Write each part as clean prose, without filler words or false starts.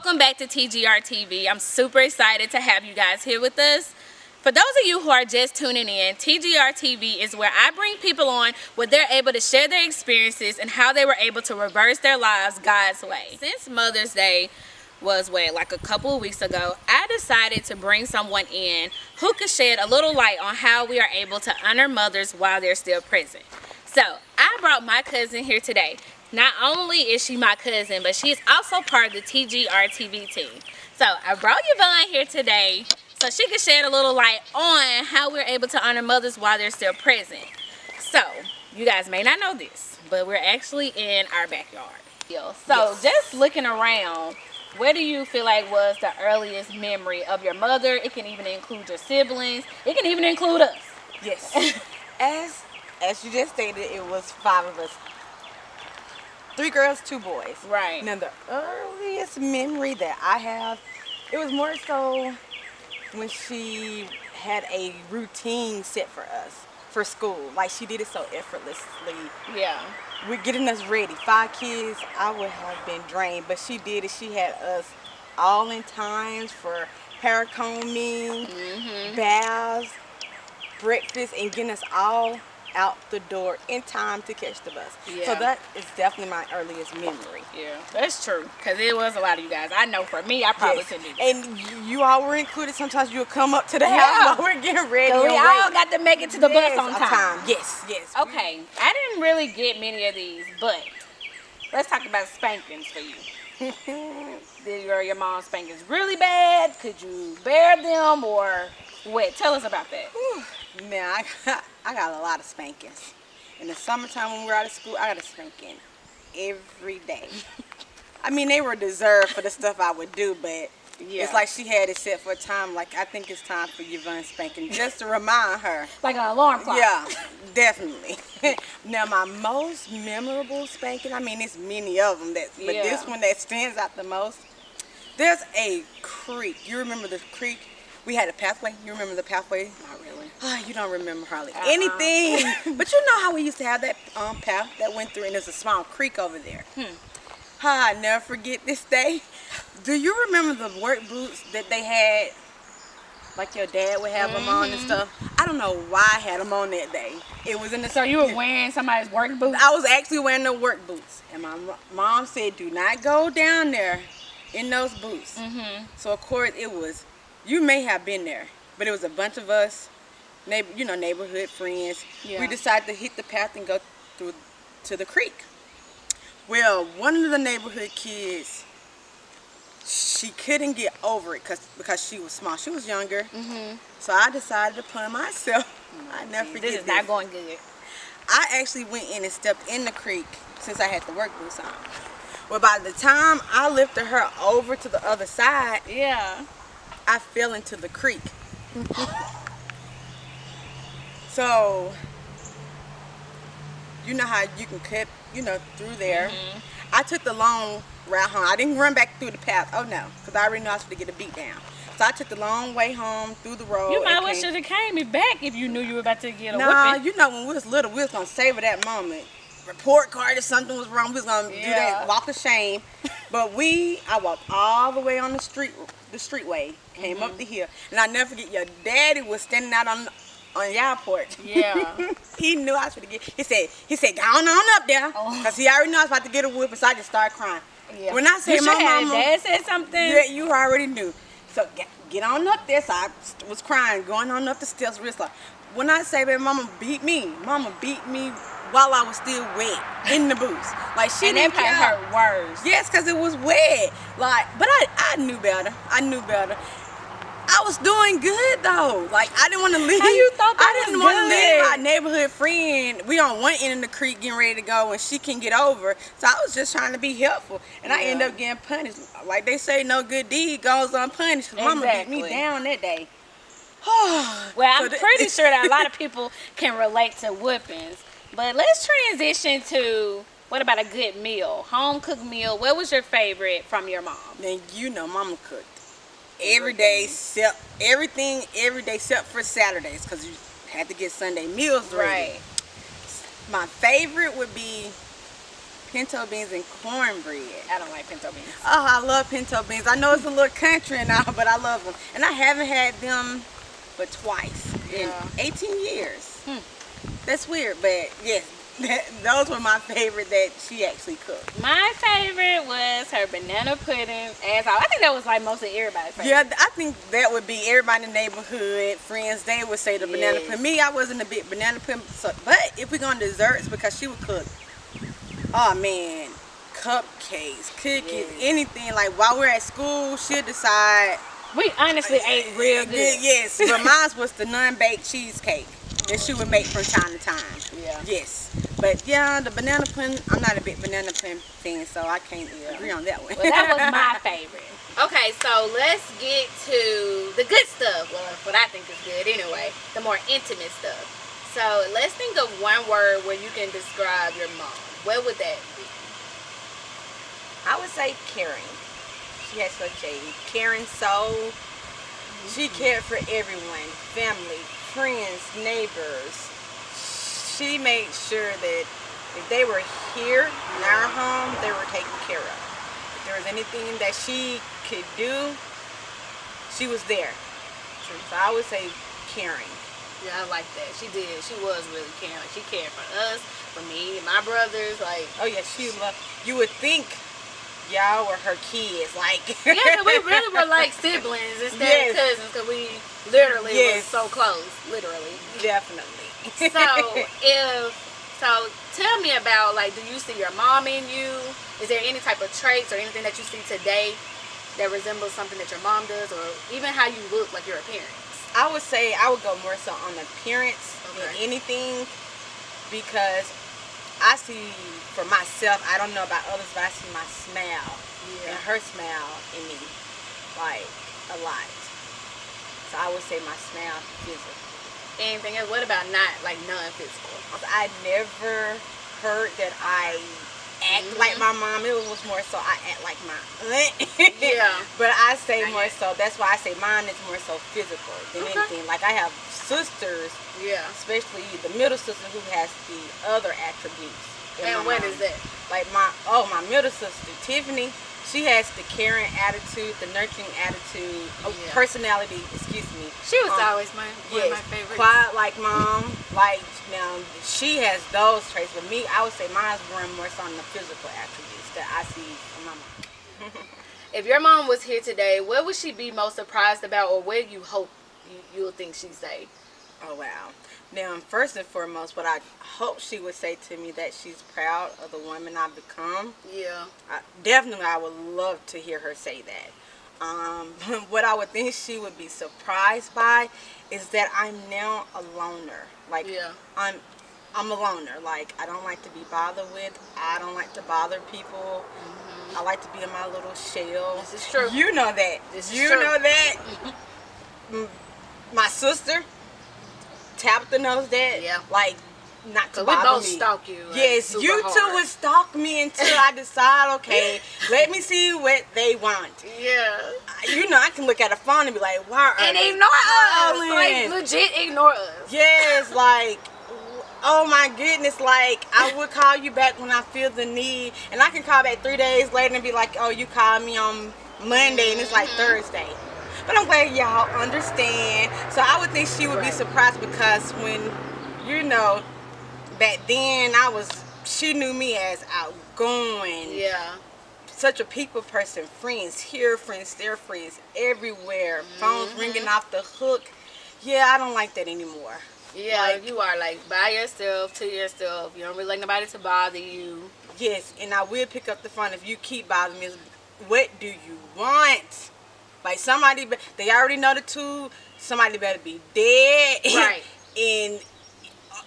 Welcome back to TGR TV. I'm super excited to have you guys here with us. For those of you who are just tuning in, TGR TV is where I bring people on where they're able to share their experiences and how they were able to reverse their lives God's way. Since Mother's Day was like a couple of weeks ago, I decided to bring someone in who could shed a little light on how we are able to honor mothers while they're still present. So I brought my cousin here today. Not only is she my cousin, but she is also part of the TGR TV team. So I brought Yvonne here today so she can shed a little light on how we're able to honor mothers while they're still present. So you guys may not know this, but we're actually in our backyard. So yes. Just looking around, where do you feel like was the earliest memory of your mother? It can even include your siblings. It can even include us. Yes. As you just stated, it was 5 of us. 3 girls, 2 boys. Right. Now the earliest memory that I have, it was more so when she had a routine set for us for school. Like she did it so effortlessly. Yeah. We're getting us ready. 5 kids, I would have been drained, but she did it. She had us all in times for hair combing, baths, breakfast, and getting us all out the door in time to catch the bus. Yeah. So that is definitely my earliest memory. Yeah, that's true. Because it was a lot of you guys. I know for me, I probably couldn't do that. And you all were included. Sometimes you'll come up to the house while we're getting ready. So we all got to make it to the bus on time. Yes, yes. Okay, I didn't really get many of these, but let's talk about spankings for you. Did your mom's spankings really bad? Could you bear them or what? Tell us about that. Man, I got a lot of spankings. In the summertime when we're out of school, I got a spanking every day. I mean, they were deserved for the stuff I would do, but it's like she had it set for a time. Like, I think it's time for Yvonne spanking, just to remind her. Like an alarm clock. Yeah, definitely. Now, my most memorable spanking, I mean, there's many of them, but this one that stands out the most, there's a creek. You remember the creek? We had a pathway. You remember the pathway? Not really. Oh, you don't remember hardly anything. But you know how we used to have that path that went through, and there's a small creek over there. I never forget this day. Do you remember the work boots that they had? Like your dad would have them on and stuff. I don't know why I had them on that day. It was in the. So you were wearing somebody's work boots? I was actually wearing the work boots, and my mom said, "Do not go down there in those boots." So of course it was. You may have been there, but it was a bunch of us, neighborhood friends. We decided to hit the path and go through to the creek. Well, one of the neighborhood kids, she couldn't get over it because she was small. She was younger, so I decided to put myself. I never forget this. Is not going good. I actually went in and stepped in the creek since I had the work boots on. Well, by the time I lifted her over to the other side, I fell into the creek. So, you know how you can cut, through there. I took the long route home. I didn't run back through the path. Oh no, because I already knew I was going to get a beat down. So I took the long way home through the road. You might well should have came back if you knew you were about to get a whipping. When we was little, we was going to savor that moment. Report card if something was wrong, we was going to do that walk of shame. But I walked all the way on the streetway, came up the hill, and I never forget, your daddy was standing out on y'all porch. Yeah. He knew I was going to get, he said, go on up there, because he already knew I was about to get a whip, so I just started crying. Yeah. When I said my mama, dad said something. Yeah, you already knew. So get on up there, so I was crying, going on up the steps, when I say that mama beat me while I was still wet in the boots. Like she didn't care. And that hurt worse. Yes, because it was wet. Like, but I knew better. I was doing good though. Like I didn't want to leave. How you thought that I didn't want to leave my neighborhood friend. We on one end of the creek getting ready to go, and she can get over. So I was just trying to be helpful, and I ended up getting punished. Like they say, no good deed goes unpunished. Cause Mama beat me down that day. Well, I'm pretty sure that a lot of people can relate to whippings. But let's transition to, what about a good meal? Home cooked meal. What was your favorite from your mom? Then Mama cooked every day, everything every day except for Saturdays, because you had to get Sunday meals ready. Right. My favorite would be pinto beans and cornbread. I don't like pinto beans. Oh, I love pinto beans. I know it's a little country and all, but I love them. And I haven't had them but twice in 18 years. That's weird, but yes, those were my favorite that she actually cooked. My favorite was her banana pudding. I think that was like mostly everybody's favorite. Yeah, I think that would be everybody in the neighborhood, friends, they would say the banana pudding. Me, I wasn't a big banana pudding, but if we're going to desserts, because she would cook, oh man, cupcakes, cookies, anything. Like while we're at school, she'll decide. We honestly ate real good. Yes, but mine was the non-baked cheesecake that she would make from time to time. Yeah. Yes. But yeah, the banana pudding, I'm not a big banana pudding fan, so I can't agree on that one. Well, that was my favorite. Okay, so let's get to the good stuff. Well, what I think is good anyway, the more intimate stuff. So let's think of one word where you can describe your mom. What would that be? I would say caring. She had such a caring soul. She cared for everyone, family, friends, neighbors. She made sure that if they were here in our home, they were taken care of. If there was anything that she could do, she was there. So I would say caring. Yeah, I like that. She did. She was really caring. Like, she cared for us, for me, my brothers. Like, oh yeah, she loved. You would think y'all were her kids, like. Yeah, we really were like siblings instead of cousins, because we literally were so close, literally. Definitely. So tell me about, like, do you see your mom in you? Is there any type of traits or anything that you see today that resembles something that your mom does, or even how you look, like your appearance? I would say I would go more so on appearance than anything, because I see for myself, I don't know about others, but I see my smile and her smile in me, like, a lot. So I would say my smile physical. Anything else? What about not, like, non-physical? I never heard that I act like my mom. It was more so I act like my aunt. Yeah. But I say more so, that's why I say mine is more so physical than anything. Like, I have sisters, especially the middle sister, who has the other attributes. And what is that? Like my middle sister, Tiffany, she has the caring attitude, the nurturing attitude, personality, excuse me. She was always one of my favorites. Quiet like mom. Like, now, she has those traits. But me, I would say mine's more so on the physical attributes that I see from my mom. If your mom was here today, what would she be most surprised about, or what do you hope you'll think she'd say? Oh, wow. Now, first and foremost, what I hope she would say to me, that she's proud of the woman I've become. Yeah. I would love to hear her say that. What I would think she would be surprised by is that I'm now a loner. Like, I'm a loner. Like, I don't like to be bothered with. I don't like to bother people. I like to be in my little shell. This is true. You know that. You know that. My sister, Tabitha, knows that. Yeah. Like, not to bother me. We both stalk you. Yes, you two would stalk me until I decide, okay, let me see what they want. Yeah. You know, I can look at a phone and be like, why are they ignore us. Like, legit ignore us. Yes, like, oh my goodness, like, I would call you back when I feel the need, and I can call back 3 days later and be like, oh, you called me on Monday and it's like Thursday. But I'm glad y'all understand. So I would think she would be surprised, because when, you know, back then she knew me as outgoing. Yeah. Such a people person. Friends here, friends there, friends everywhere. Phones ringing off the hook. Yeah, I don't like that anymore. Yeah, like, you are like by yourself, to yourself. You don't really like nobody to bother you. Yes, and I will pick up the phone if you keep bothering me. What do you want? Like, somebody, they already know the two. Somebody better be dead. Right.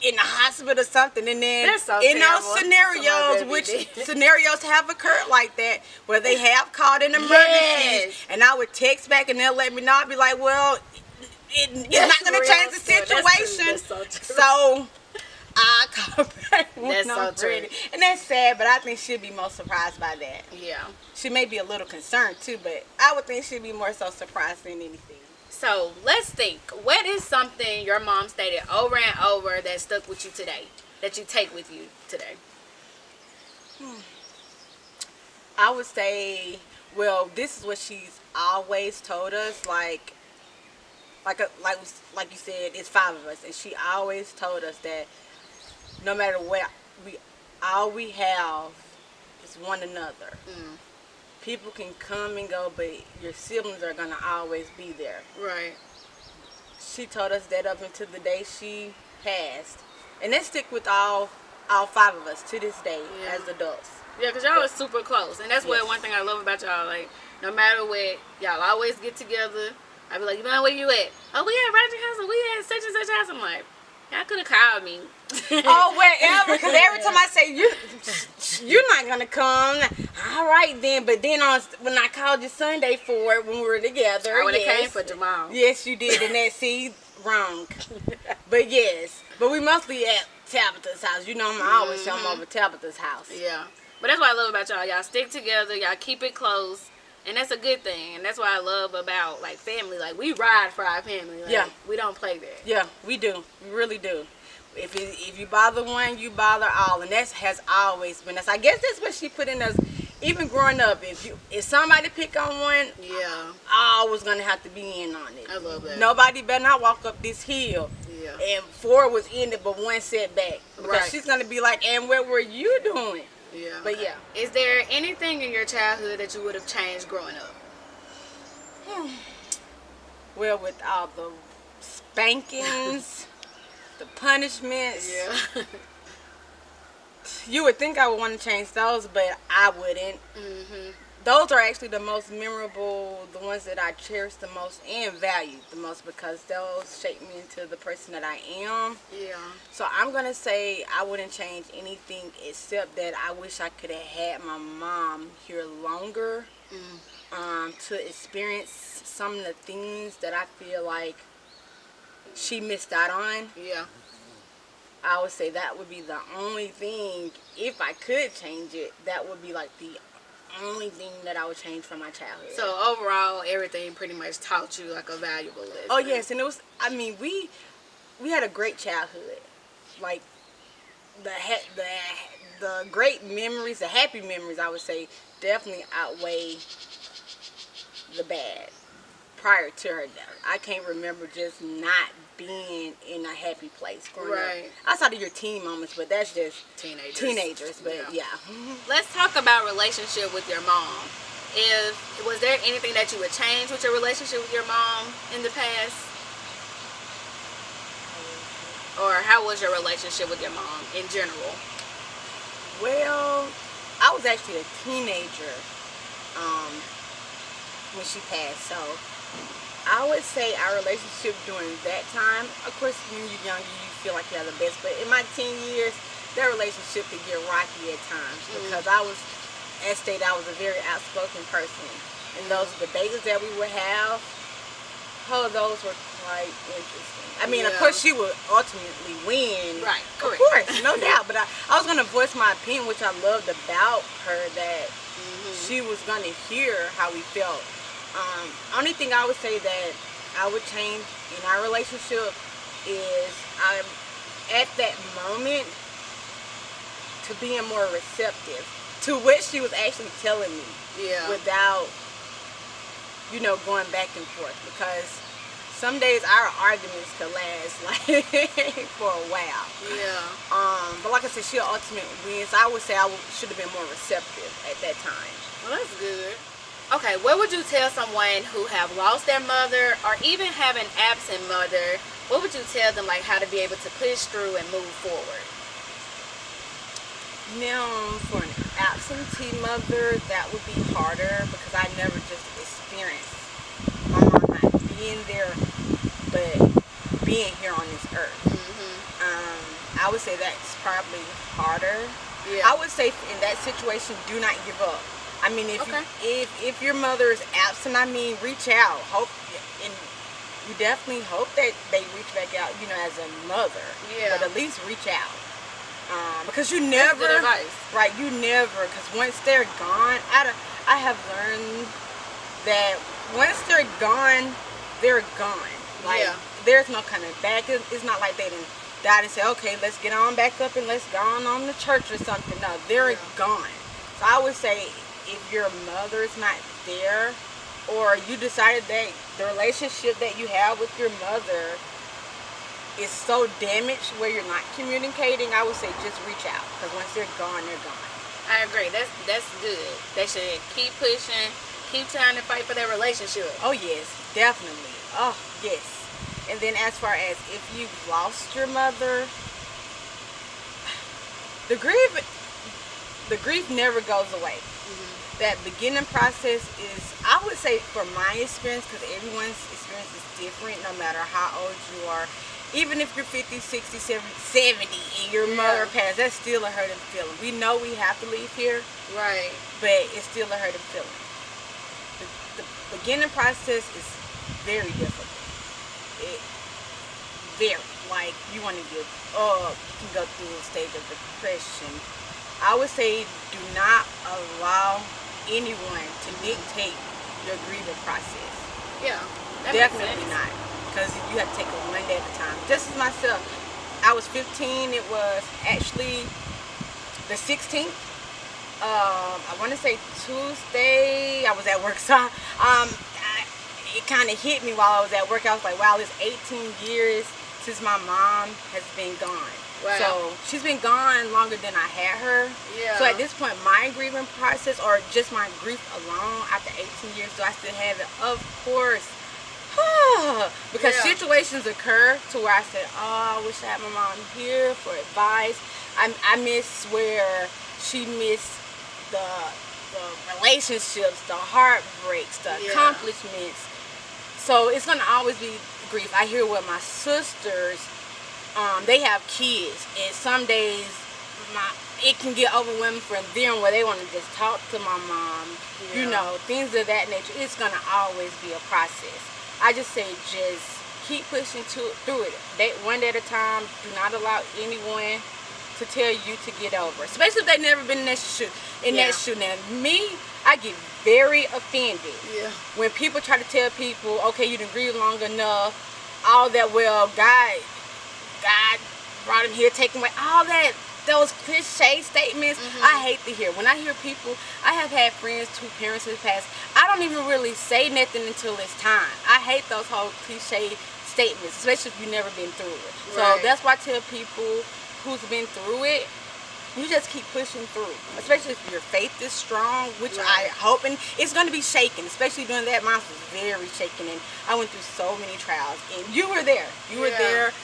in the hospital or something. And then in those scenarios, which scenarios have occurred like that, where they have called in emergencies, and I would text back and they'll let me know. I'd be like, well, it's not going to change the situation. So I call back when I'm ready. And that's sad, but I think she'll be most surprised by that. Yeah. She may be a little concerned too, but I would think she'd be more so surprised than anything. So let's think. What is something your mom stated over and over that stuck with you today, that you take with you today? I would say, well, this is what she's always told us. Like you said, it's 5 of us, and she always told us that no matter what, all we have is one another. People can come and go, but your siblings are gonna always be there. Right. She told us that up until the day she passed, and that stick with all 5 of us to this day as adults. Yeah, because y'all are super close. And that's what one thing I love about y'all. Like, no matter what, y'all always get together. I be like, Yvonne, where you at? Oh, we at Roger House, and we at such and such house. I'm like, y'all could have called me. Oh, wherever. Because every time I say, you're not going to come. All right, then. But then when I called you Sunday for it, when we were together. I would have came for Jamal. Yes, you did. And that, see, wrong. But yes. But we mostly at Tabitha's house. You know, I'm always showing over Tabitha's house. Yeah. But that's what I love about y'all. Y'all stick together. Y'all keep it close. And that's a good thing. And that's what I love about, like, family. Like, we ride for our family. Like, we don't play that. Yeah, we do. We really do. If you bother one, you bother all. And that has always been us. I guess that's what she put in us. Even growing up, if somebody pick on one, I always going to have to be in on it. I love that. Nobody better not walk up this hill. Yeah. And 4 was in it, but 1 setback. Because she's going to be like, and what were you doing? Yeah. But yeah. Is there anything in your childhood that you would have changed growing up? Well, with all the spankings, the punishments. Yeah. You would think I would want to change those, but I wouldn't. Those are actually the most memorable, the ones that I cherish the most and value the most, because those shaped me into the person that I am. Yeah. So I'm going to say I wouldn't change anything except that I wish I could have had my mom here longer to experience some of the things that I feel like she missed out on. Yeah. I would say that would be the only thing, if I could change it, that would be like the only thing that I would change from my childhood. So overall, everything pretty much taught you like a valuable lesson. Oh yes, and it was, I mean, we had a great childhood. Like the great memories, the happy memories, I would say, definitely outweigh the bad prior to her death. I can't remember just not being in a happy place growing up. Outside of your teen moments, but that's just teenagers. But yeah. Let's talk about relationship with your mom. Was there anything that you would change with your relationship with your mom in the past? Or how was your relationship with your mom in general? Well, I was actually a teenager when she passed, so I would say our relationship during that time, of course, when you're younger, you feel like you have the best, but in my teen years, that relationship could get rocky at times, because I was, as stated, I was a very outspoken person, and those debates that we would have, those were quite interesting. I mean, of course, she would ultimately win. Right, correct. Of course, no doubt, but I was going to voice my opinion, which I loved about her, that she was going to hear how we felt. Only thing I would say that I would change in our relationship is at that moment to being more receptive to what she was actually telling me, without, going back and forth, because some days our arguments could last like for a while. But like I said, she'll ultimately win, so I would say I should have been more receptive at that time. Well, that's good. Okay, what would you tell someone who have lost their mother or even have an absent mother? What would you tell them, like, how to be able to push through and move forward? Now, for an absentee mother, that would be harder, because I never just experienced my mom not being there, but being here on this earth. I would say that's probably harder. I would say in that situation, do not give up. I mean, if your mother is absent, I mean, reach out. Hope, and you definitely hope that they reach back out, as a mother. But at least reach out. Because you never, that's good advice. Right? You never, because once they're gone, I have learned that once they're gone, they're gone. Like, there's no coming back. It's not like they Daddy said, okay, let's get on back up and let's go on to church or something. No, they're gone. So I would say if your mother's not there, or you decided that the relationship that you have with your mother is so damaged where you're not communicating, I would say just reach out, because once they're gone, they're gone. I agree. That's good. They should keep pushing, keep trying to fight for their relationship. Oh yes, definitely. Oh yes. And then as far as if you've lost your mother, the grief never goes away. That beginning process is, I would say, for my experience, because everyone's experience is different no matter how old you are. Even if you're 50, 60, 70 and your mother passed, that's still a hurting feeling. We know we have to leave here, right? But it's still a hurting feeling. The beginning process is very difficult. Like, you want to get up, you can go through a stage of depression. I would say do not allow anyone to dictate your grieving process. Yeah, definitely not, because you have to take it one day at a time. Just as myself, I was 15. It was actually the 16th. I want to say Tuesday. I was at work, so it kind of hit me while I was at work. I was like, wow, it's 18 years since my mom has been gone. Wow. So she's been gone longer than I had her. Yeah. So at this point, my grieving process, or just my grief alone, after 18 years, do I still have it? Of course. Because situations occur to where I said, oh, I wish I had my mom here for advice. I miss where she missed the relationships, the heartbreaks, the accomplishments. So it's going to always be grief. I hear what my sisters, they have kids, and some days it can get overwhelming for them where they want to just talk to my mom, you know, things of that nature. It's going to always be a process. I just say just keep pushing through it. One day at a time. Do not allow anyone to tell you to get over, especially if they've never been in that shoe. Now, me, I get very offended when people try to tell people, okay, you didn't grieve long enough, all that. Well, God brought him here, take him away, all that. Those cliche statements, I hate to hear. When I hear people, I have had friends whose parents have passed, I don't even really say nothing until it's time. I hate those whole cliche statements, especially if you've never been through it. So that's why I tell people who's been through it, you just keep pushing through. Especially if your faith is strong, which I hope, and it's going to be shaken, especially during that month was very shaken, and I went through so many trials, and you were there. You were there.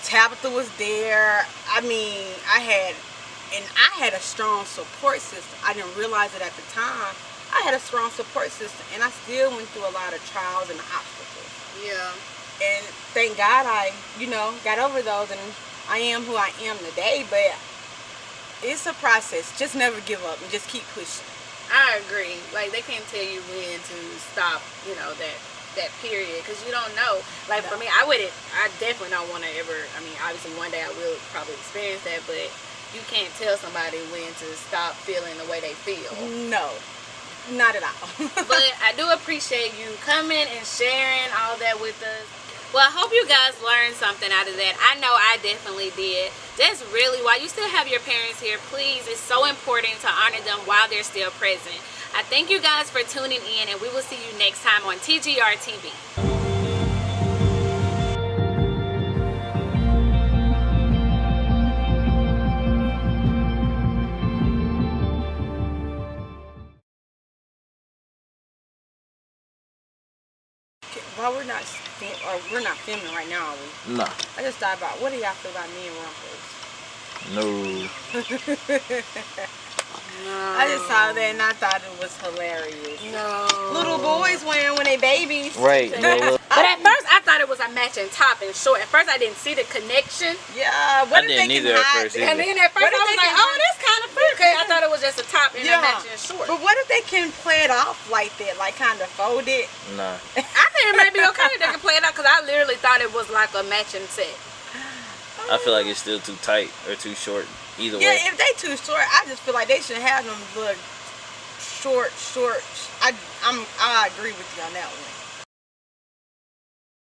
Tabitha was there. I mean, I had a strong support system. I didn't realize it at the time. I had a strong support system, and I still went through a lot of trials and obstacles. Yeah. And thank God I, got over those, and I am who I am today. But it's a process. Just never give up and just keep pushing. I agree. Like, they can't tell you when to stop, that period, because you don't know. Like, for me, I definitely don't want to ever, obviously one day I will probably experience that, but you can't tell somebody when to stop feeling the way they feel. No, not at all. But I do appreciate you coming and sharing all that with us. Well, I hope you guys learned something out of that. I know I definitely did. That's really why you still have your parents here. Please, it's so important to honor them while they're still present. I thank you guys for tuning in, and we will see you next time on TGR TV. Well, we're not filming right now, are we? No. I just thought about, what do y'all feel about me and Rumpus? No. No. I just saw that and I thought it was hilarious. No. Little boys wearing when they babies. Right. But at first I thought it was a matching top and short. At first I didn't see the connection. Yeah. I didn't either at first. And then at first I was like, oh, that's kind of freaky. I thought it was just a top and a matching short. But what if they can play it off like that, like kind of fold it? Nah. I think it may be okay if they can play it out, because I literally thought it was like a matching set. I feel like it's still too tight or too short. Either way. Yeah, if they too short, I just feel like they should have them look short. I agree with you on that one.